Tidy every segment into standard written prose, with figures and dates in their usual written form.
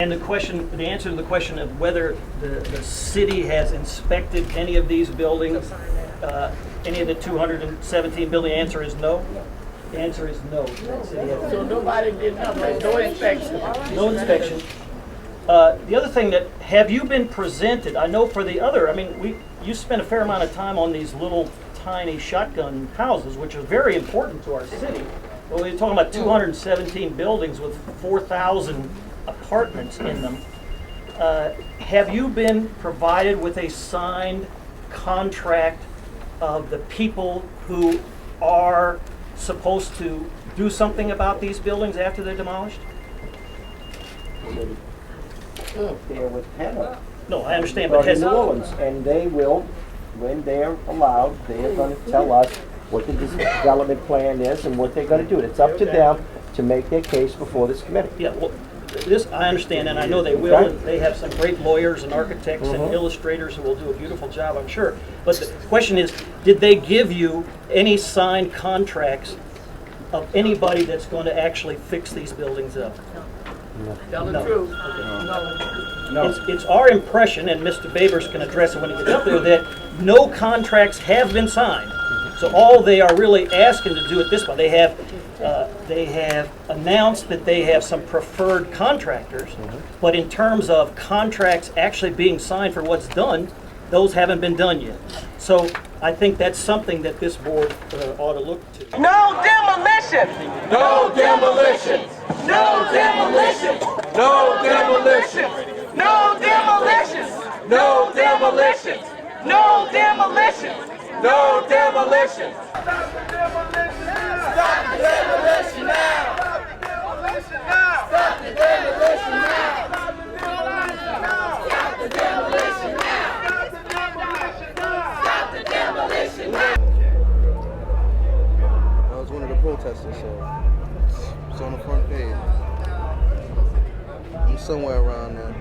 And the answer to the question of whether the city has inspected any of these buildings, any of the 217 building, answer is no. The answer is no. So nobody did nothing, no inspection. No inspection. The other thing that, have you been presented, I know for the other, I mean, you spent a fair amount of time on these little tiny shotgun houses, which are very important to our city. Well, we're talking about 217 buildings with 4,000 apartments in them. Have you been provided with a signed contract of the people who are supposed to do something about these buildings after they're demolished? They're with handout. No, I understand, but has New Orleans, and they will, when they're allowed, they are going to tell us what the development plan is and what they're going to do. It's up to them to make their case before this committee. Yeah, well, this I understand, and I know they will. And they have some great lawyers and architects and illustrators who will do a beautiful job, I'm sure. But the question is, did they give you any signed contracts of anybody that's going to actually fix these buildings up? Tell the truth. No. It's our impression, and Mr. Babers can address it when he gets up there, that no contracts have been signed. So all they are really asking to do at this point, they have announced that they have some preferred contractors, but in terms of contracts actually being signed for what's done, those haven't been done yet. So I think that's something that this board ought to look to. No demolition! No demolition! No demolition! No demolition! No demolition! No demolition! No demolition! No demolition! Stop the demolition now! Stop the demolition now! Stop the demolition now! Stop the demolition now! Stop the demolition now! Stop the demolition now! Stop the demolition now! I was one of the protesters, so it's on the front page. I'm somewhere around there.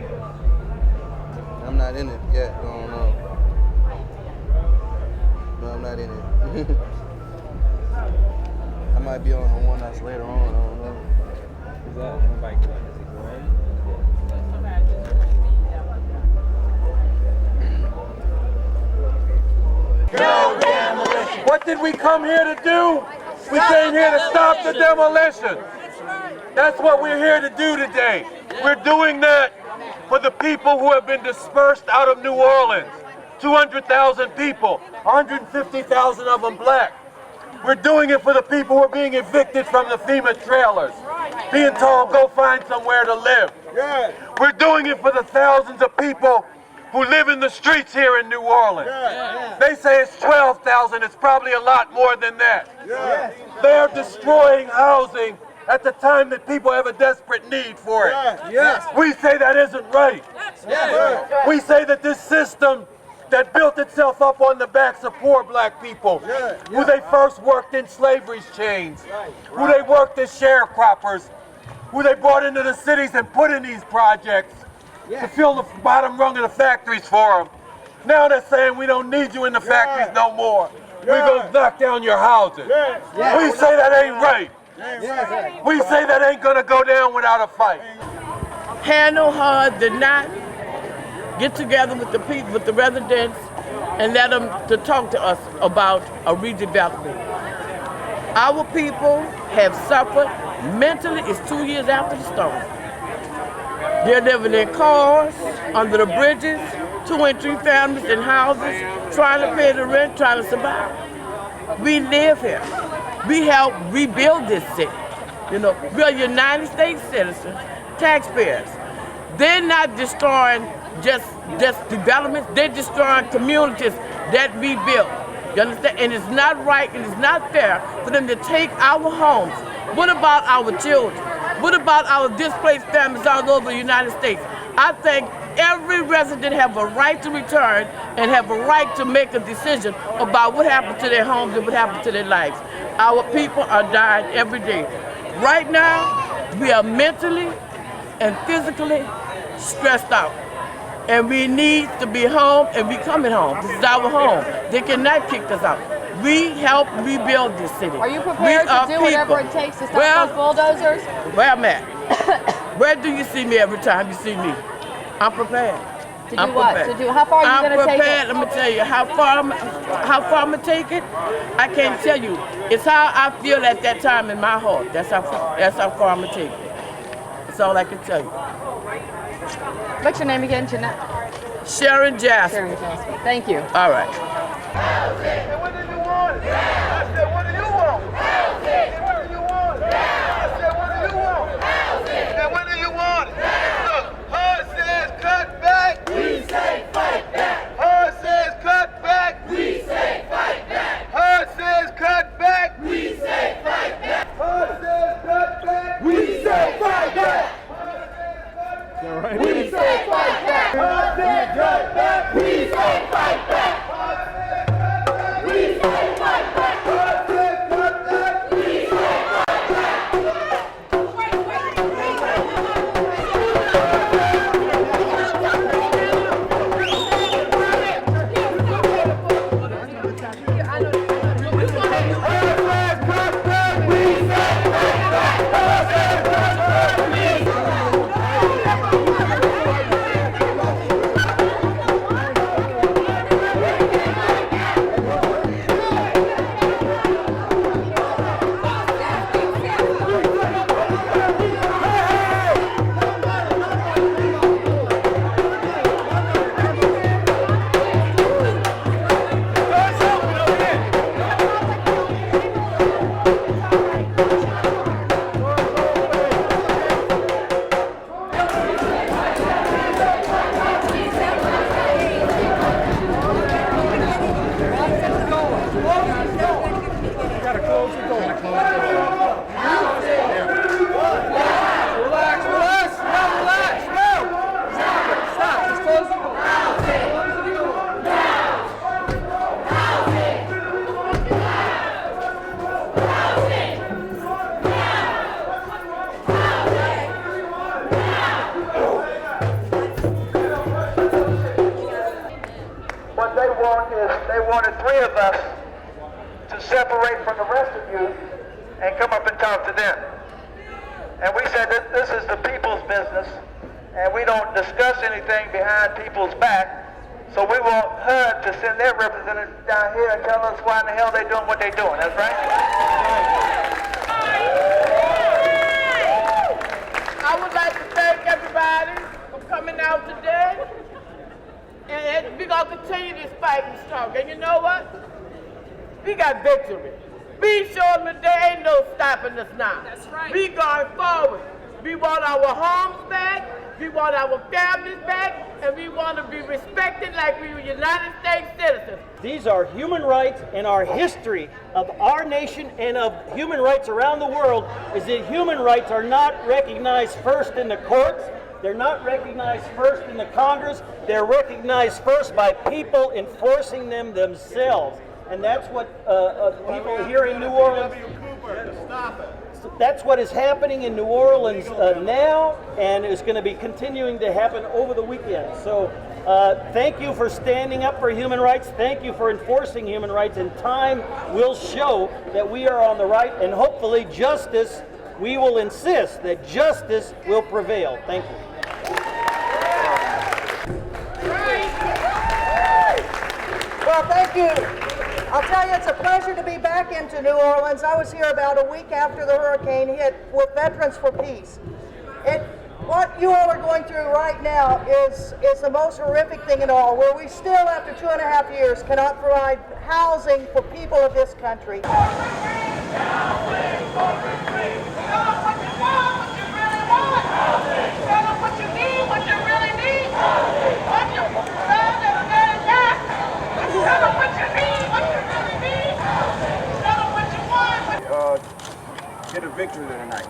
I'm not in it yet, I don't know. No, I'm not in it. I might be on the one that's later on, I don't know. Is that like, is it going? No demolition! What did we come here to do? We came here to stop the demolition. That's what we're here to do today. We're doing that for the people who have been dispersed out of New Orleans. 200,000 people, 150,000 of them black. We're doing it for the people who are being evicted from the FEMA trailers, being told go find somewhere to live. We're doing it for the thousands of people who live in the streets here in New Orleans. They say it's 12,000, it's probably a lot more than that. They're destroying housing at the time that people have a desperate need for it. We say that isn't right. We say that this system that built itself up on the backs of poor black people, who they first worked in slavery's chains, who they worked as sharecroppers, who they brought into the cities and put in these projects to fill the bottom rung of the factories for them. Now they're saying we don't need you in the factories no more. We're going to knock down your houses. We say that ain't right. We say that ain't going to go down without a fight. Handle HUD did not get together with the people, with the residents, and let them to talk to us about a redevelopment. Our people have suffered mentally. It's 2 years after the storm. They're living in cars, under the bridges, 2 and 3 families in houses, trying to pay the rent, trying to survive. We live here. We help rebuild this city. You know, we're United States citizens, taxpayers. They're not destroying just developments, they're destroying communities that we built. You understand? And it's not right and it's not fair for them to take our homes. What about our children? What about our displaced families all over the United States? I think every resident have a right to return and have a right to make a decision about what happened to their homes and what happened to their lives. Our people are dying every day. Right now, we are mentally and physically stressed out. And we need to be home, and we coming home. This is our home. They cannot kick us out. We help rebuild this city. Are you prepared to do whatever it takes to stop those bulldozers? Where I'm at. Where do you see me every time you see me? I'm prepared. To do what? To do, how far are you going to take it? I'm prepared. Let me tell you, how far I'm going to take it, I can't tell you. It's how I feel at that time in my heart. That's how far I'm going to take it. That's all I can tell you. What's your name again, Jeanette? Sharon Jasper. Sharon Jasper. Thank you. All right. And what do you want? I said, what do you want? And what do you want? I said, what do you want? And what do you want? Look, HUD says cut back. We say fight back. HUD says cut back. We say fight back. HUD says cut back. We say fight back. HUD says cut back. We say fight back. We say fight back. HUD says cut back. We say fight back. We say fight back. HUD says cut back. We say fight back. What they want is, they wanted 3 of us to separate from the rest of you and come up and talk to them. And we said that this is the people's business, and we don't discuss anything behind people's back. So we want HUD to send their representative down here and tell us why in the hell they're doing what they're doing. That's right? I would like to thank everybody for coming out today. And we're going to continue this fight and talk. And you know what? We got victory. We showed them that there ain't no stopping us now. That's right. We going forward. We want our homes back. We want our families back. And we want to be respected like we were United States citizens. These are human rights, and our history of our nation and of human rights around the world is that human rights are not recognized first in the courts. They're not recognized first in the Congress. They're recognized first by people enforcing them themselves. And that's what people here in New Orleans, that's what is happening in New Orleans now, and is going to be continuing to happen over the weekend. So thank you for standing up for human rights. Thank you for enforcing human rights. And time will show that we are on the right, and hopefully justice, we will insist that justice will prevail. Thank you. Well, thank you. I'll tell you, it's a pleasure to be back into New Orleans. I was here about a week after the hurricane hit with Veterans for Peace. What you all are going through right now is the most horrific thing in all, where we still, after 2.5 years, cannot provide housing for people of this country. Get a victory tonight.